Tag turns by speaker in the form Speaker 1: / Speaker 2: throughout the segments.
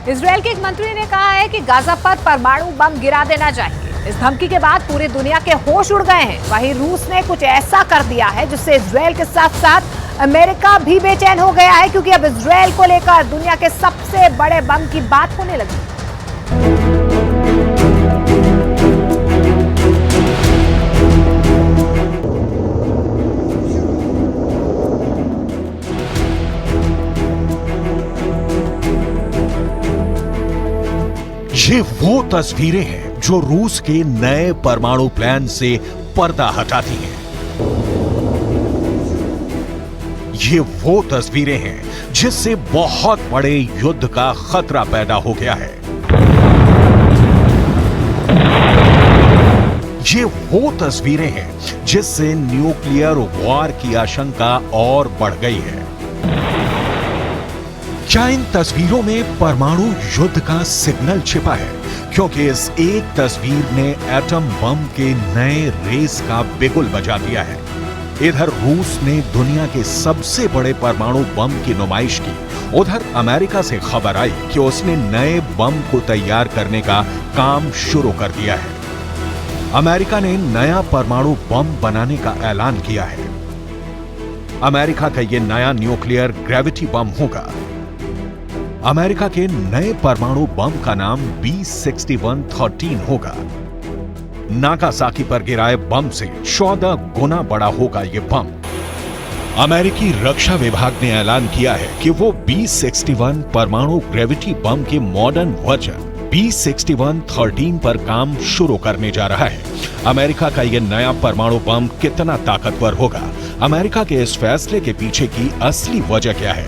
Speaker 1: Israel के एक मंत्री ने कहा है कि गाजा पर परमाणु बम गिरा देना चाहिए। इस धमकी के बाद पूरी दुनिया के होश उड़ गए हैं। वहीं रूस ने कुछ ऐसा कर दिया है जिससे इजरायल के साथ साथ अमेरिका भी बेचैन हो गया है, क्योंकि अब इजरायल को लेकर दुनिया के सबसे बड़े बम की बात होने लगी।
Speaker 2: ये वो तस्वीरें हैं जो रूस के नए परमाणु प्लान से पर्दा हटाती हैं। ये वो तस्वीरें हैं जिससे बहुत बड़े युद्ध का खतरा पैदा हो गया है। ये वो तस्वीरें हैं जिससे न्यूक्लियर वॉर की आशंका और बढ़ गई है। क्या इन तस्वीरों में परमाणु युद्ध का सिग्नल छिपा है? क्योंकि इस एक तस्वीर ने एटम बम के नए रेस का बिगुल बजा दिया है। इधर रूस ने दुनिया के सबसे बड़े परमाणु बम की नुमाइश की, उधर अमेरिका से खबर आई कि उसने नए बम को तैयार करने का काम शुरू कर दिया है। अमेरिका ने नया परमाणु बम बनाने का ऐलान किया है। अमेरिका का यह नया न्यूक्लियर ग्रेविटी बम होगा। अमेरिका के नए परमाणु बम का नाम B6113 होगा। नागासाकी पर गिराए बम से 14 गुना बड़ा होगा यह बम। अमेरिकी रक्षा विभाग ने ऐलान किया है कि वो B61 परमाणु ग्रेविटी बम के मॉडर्न वर्जन B6113 पर काम शुरू करने जा रहा है। अमेरिका का यह नया परमाणु बम कितना ताकतवर होगा? अमेरिका के इस फैसले के पीछे की असली वजह क्या है,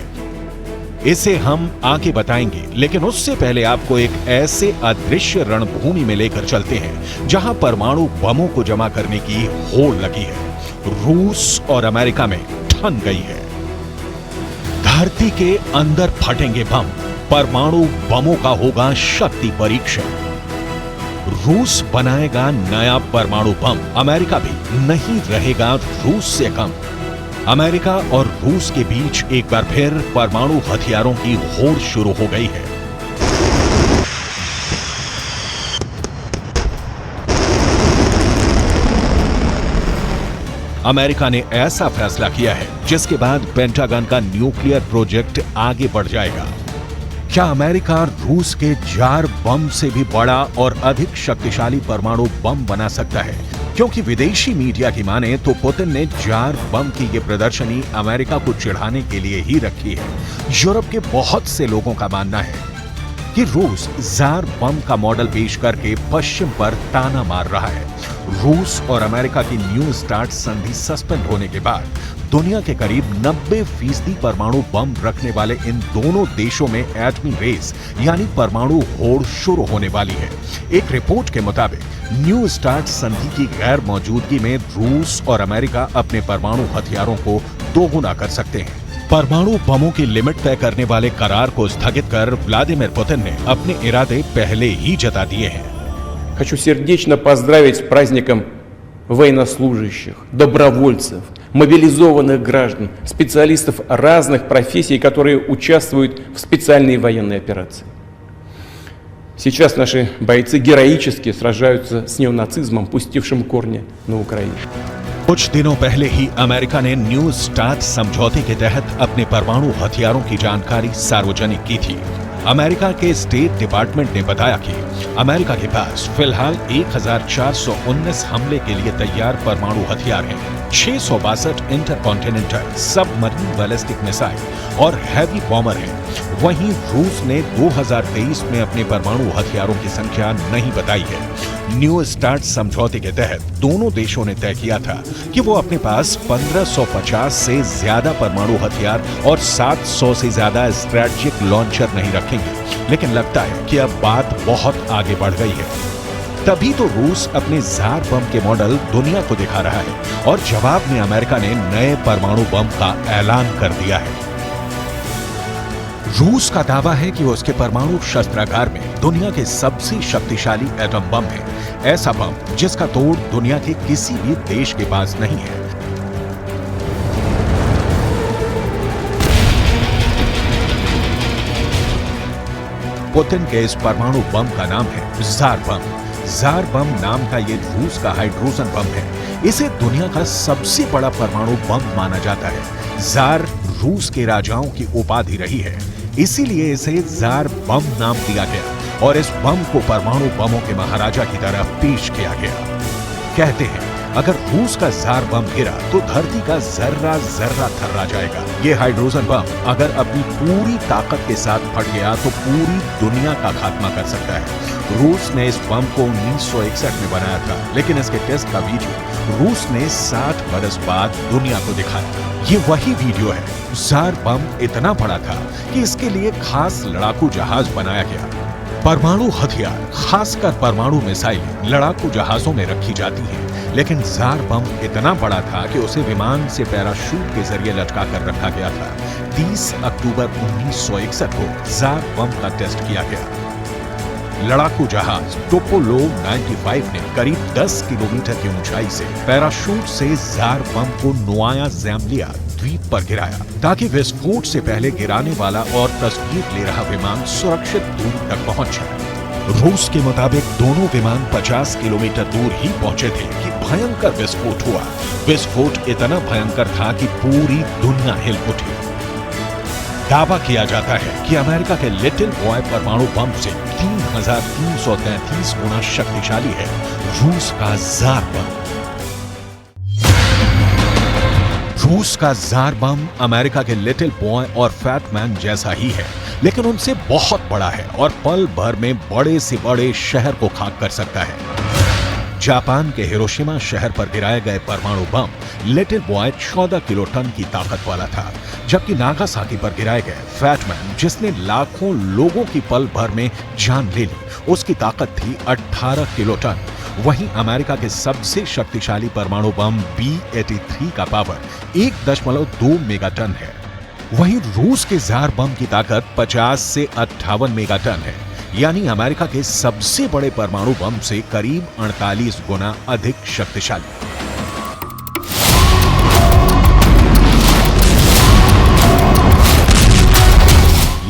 Speaker 2: इसे हम आगे बताएंगे। लेकिन उससे पहले आपको एक ऐसे अदृश्य रणभूमि में लेकर चलते हैं जहां परमाणु बमों को जमा करने की होड़ लगी है। रूस और अमेरिका में ठन गई है। धरती के अंदर फटेंगे बम। परमाणु बमों का होगा शक्ति परीक्षण। रूस बनाएगा नया परमाणु बम। अमेरिका भी नहीं रहेगा रूस से कम। अमेरिका और रूस के बीच एक बार फिर परमाणु हथियारों की होड़ शुरू हो गई है। अमेरिका ने ऐसा फैसला किया है जिसके बाद पेंटागन का न्यूक्लियर प्रोजेक्ट आगे बढ़ जाएगा। क्या अमेरिका रूस के जार बम से भी बड़ा और अधिक शक्तिशाली परमाणु बम बना सकता है? क्योंकि विदेशी मीडिया की माने तो पुतिन ने जार बम की ये प्रदर्शनी अमेरिका को चिढ़ाने के लिए ही रखी है। यूरोप के बहुत से लोगों का मानना है कि रूस जार बम का मॉडल पेश करके पश्चिम पर ताना मार रहा है। रूस और अमेरिका की न्यू स्टार्ट संधि सस्पेंड होने के बाद दुनिया के करीब 90% परमाणु बम रखने वाले इन दोनों देशों में एटमी रेस यानी परमाणु होड़ शुरू होने वाली है। एक रिपोर्ट के मुताबिक न्यू स्टार्ट संधि की गैर मौजूदगी में रूस और अमेरिका अपने परमाणु हथियारों को दोगुना कर सकते हैं। परमाणु बमों की लिमिट तय करने वाले करार को स्थगित कर व्लादिमीर पुतिन ने अपने इरादे पहले ही जता दिए हैं।
Speaker 3: Хочу сердечно поздравить с праздником военнослужащих, добровольцев, мобилизованных граждан, специалистов разных профессий, которые участвуют в специальной военной операции. Сейчас наши бойцы героически сражаются с неонацизмом, пустившим корни на Украине.
Speaker 2: कुछ दिनों पहले ही अमेरिका ने न्यू स्टार्ट समझौते के तहत अपने परमाणु हथियारों की जानकारी सार्वजनिक की थी। अमेरिका के स्टेट डिपार्टमेंट ने बताया कि अमेरिका के पास फिलहाल 1419 हमले के लिए तैयार परमाणु हथियार हैं। 662 इंटरकॉन्टिनेंटल सबमरीन बैलिस्टिक मिसाइल और हैवी बॉम्बर हैं। वहीं रूस ने 2023 में अपने परमाणु हथियारों की संख्या नहीं बताई है। न्यू स्टार्ट समझौते के तहत दोनों देशों ने तय किया था कि वो अपने पास 1550 से ज्यादा परमाणु हथियार और 700 से ज्यादा स्ट्रैटेजिक लॉन्चर नहीं रखेंगे। लेकिन लगता है कि अब बात बहुत आगे बढ़ गई है। तभी तो रूस अपने जार बम के मॉडल दुनिया को दिखा रहा है और जवाब में अमेरिका ने नए परमाणु बम का ऐलान कर दिया है। रूस का दावा है कि उसके परमाणु शस्त्रागार में दुनिया के सबसे शक्तिशाली एटम बम है। ऐसा बम जिसका तोड़ दुनिया के किसी भी देश के पास नहीं है। पुतिन के इस परमाणु बम का नाम है जार बम। जार बम नाम का ये रूस का हाइड्रोजन बम है। इसे दुनिया का सबसे बड़ा परमाणु बम माना जाता है। जार रूस के राजाओं की उपाधि रही है, इसीलिए इसे जार बम नाम दिया गया और इस बम को परमाणु बमों के महाराजा की तरह पेश किया गया। कहते हैं अगर रूस का जार बम गिरा तो धरती का जर्रा जर्रा थर्रा जाएगा। ये हाइड्रोजन बम अगर अपनी पूरी ताकत के साथ फट गया तो पूरी दुनिया का खात्मा कर सकता है। रूस ने इस बम को 1961 में बनाया था, लेकिन इसके टेस्ट का वीडियो रूस ने 60 बरस बाद दुनिया को दिखाया। ये वही वीडियो है। जार बम इतना बड़ा था कि इसके लिए खास लड़ाकू जहाज बनाया गया। परमाणु हथियार, खासकर परमाणु मिसाइलें लड़ाकू जहाजों में रखी जाती हैं, लेकिन जार बम इतना बड़ा था कि उसे विमान से पैराशूट के जरिए लटका कर रखा गया था। 30 अक्टूबर 1961 को जार बम का टेस्ट किया गया। लड़ाकू जहाज टोपोलोव 95 ने करीब 10 किलोमीटर की ऊंचाई से पैराशूट से जार बम को नोवाया ज़ेम्लिया द्वीप पर गिराया, ताकि विस्फोट से पहले गिराने वाला और तस्वीर ले रहा विमान सुरक्षित दूरी तक पहुंच जाए। रूस के मुताबिक दोनों विमान 50 किलोमीटर दूर ही पहुंचे थे कि भयंकर विस्फोट हुआ। विस्फोट इतना भयंकर था कि पूरी दुनिया हिल उठी। दावा किया जाता है कि अमेरिका के लिटिल बॉय परमाणु बम से 3333 गुना शक्तिशाली है रूस का जार बम। रूस का जार बम अमेरिका के लिटिल बॉय और फैट मैन जैसा ही है, लेकिन उनसे बहुत बड़ा है और पल भर में बड़े से बड़े शहर को खाक कर सकता है। जापान के हिरोशिमा शहर पर गिराए गए परमाणु बम लिटिल बॉय 14 किलो टन की ताकत वाला था, जबकि नागासाकी पर गिराए गए फैट मैन, जिसने लाखों लोगों की पल भर में जान ले ली, उसकी ताकत थी 18 किलो टन। वहीं अमेरिका के सबसे शक्तिशाली परमाणु बम B-83 का पावर 1.2 मेगाटन है। वहीं रूस के जार बम की ताकत 50 से 58 मेगाटन है, यानी अमेरिका के सबसे बड़े परमाणु बम से करीब 48 गुना अधिक शक्तिशाली।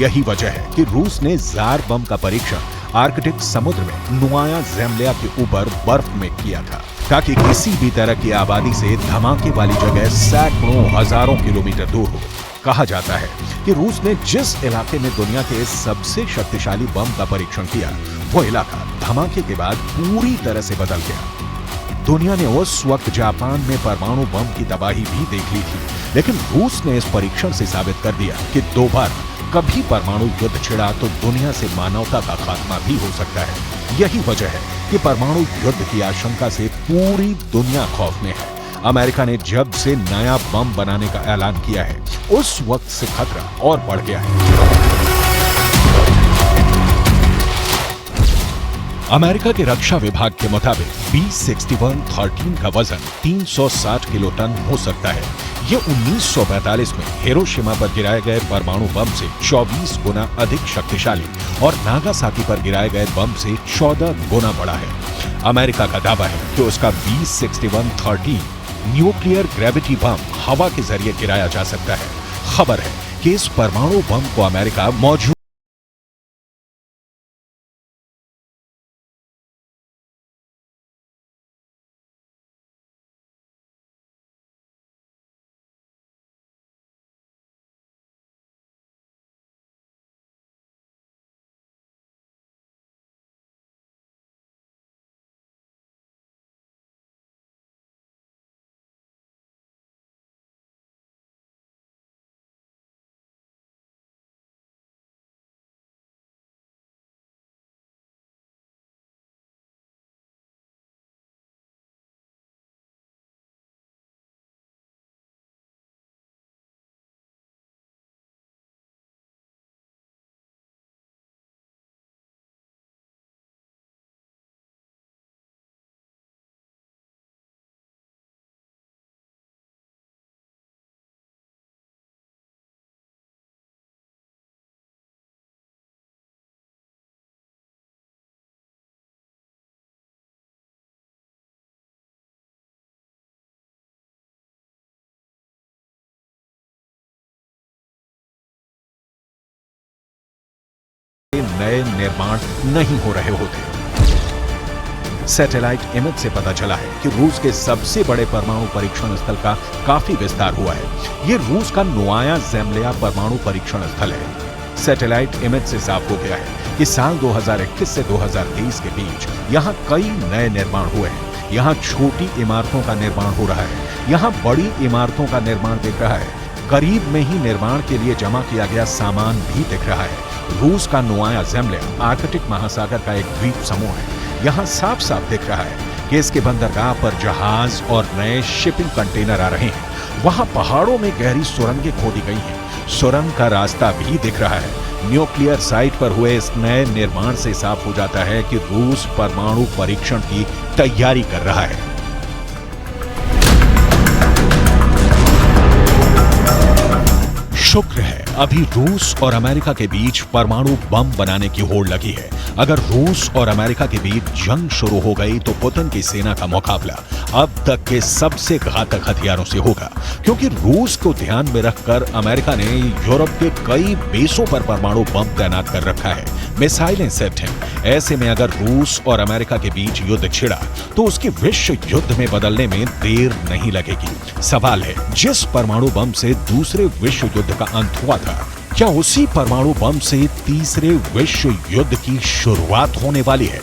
Speaker 2: यही वजह है कि रूस ने जार बम का परीक्षण आर्कटिक समुद्र में नोवाया ज़ेम्लिया के ऊपर बर्फ में किया था, ताकि किसी भी तरह की आबादी से धमाके वाली जगह सैकड़ों हजारों किलोमीटर दूर हो। कहा जाता है कि रूस ने जिस इलाके में दुनिया के सबसे शक्तिशाली बम का परीक्षण किया, वो इलाका धमाके के बाद पूरी तरह से बदल गया। दुनिया ने उस वक्त जापान में परमाणु बम की तबाही भी देख ली थी, लेकिन रूस ने इस परीक्षण से साबित कर दिया कि दोबारा कभी परमाणु युद्ध छिड़ा तो दुनिया से मानवता का खात्मा भी हो सकता है। यही वजह है कि परमाणु युद्ध की आशंका से पूरी दुनिया खौफ में है। अमेरिका ने जब से नया बम बनाने का ऐलान किया है, उस वक्त से खतरा और बढ़ गया है। अमेरिका के रक्षा विभाग के मुताबिक B-61-13 का वजन 360 किलो टन हो सकता है। ये 1945 में हिरोशिमा पर गिराए गए परमाणु बम से 24 गुना अधिक शक्तिशाली और नागासाकी पर गिराए गए बम से 14 गुना बड़ा है। अमेरिका का दावा है कि उसका B-61-13 न्यूक्लियर ग्रेविटी बम हवा के जरिए गिराया जा सकता है। खबर है कि इस परमाणु बम को अमेरिका मौजूद नए निर्माण नहीं हो रहे होते। सैटेलाइट इमेज से पता चला है कि रूस के सबसे बड़े परमाणु परीक्षण स्थल का काफी विस्तार हुआ है। यह रूस का नोवाया ज़ेम्ल्या परमाणु परीक्षण स्थल है। सैटेलाइट इमेज से साफ हो गया है कि साल 2021 से 2023 के बीच यहां कई नए निर्माण हुए हैं। यहां छोटी इमारतों का निर्माण हो रहा है, यहां बड़ी इमारतों का निर्माण दिख रहा है। करीब में ही निर्माण के लिए जमा किया गया सामान भी दिख रहा है। रूस का नोवाया ज़ेम्ल्या आर्कटिक महासागर का एक द्वीप समूह है। यहाँ साफ साफ दिख रहा है कि इसके बंदरगाह पर जहाज और नए शिपिंग कंटेनर आ रहे हैं। वहां पहाड़ों में गहरी सुरंगें खोदी गई हैं। सुरंग का रास्ता भी दिख रहा है। न्यूक्लियर साइट पर हुए इस नए निर्माण से साफ हो जाता है कि रूस परमाणु परीक्षण की तैयारी कर रहा है। शुक्र है अभी रूस और अमेरिका के बीच परमाणु बम बनाने की होड़ लगी है। अगर रूस और अमेरिका के बीच जंग शुरू हो गई तो पुतिन की सेना का मुकाबला अब तक के सबसे घातक हथियारों से होगा, क्योंकि रूस को ध्यान में रखकर अमेरिका ने यूरोप के कई बेसों पर परमाणु बम तैनात कर रखा है। मिसाइलें सेट हैं। ऐसे में अगर रूस और अमेरिका के बीच युद्ध छिड़ा तो उसकी विश्व युद्ध में बदलने में देर नहीं लगेगी। सवाल है, जिस परमाणु बम से दूसरे विश्व युद्ध का अंत हुआ था, क्या उसी परमाणु बम से तीसरे विश्व युद्ध की शुरुआत होने वाली है?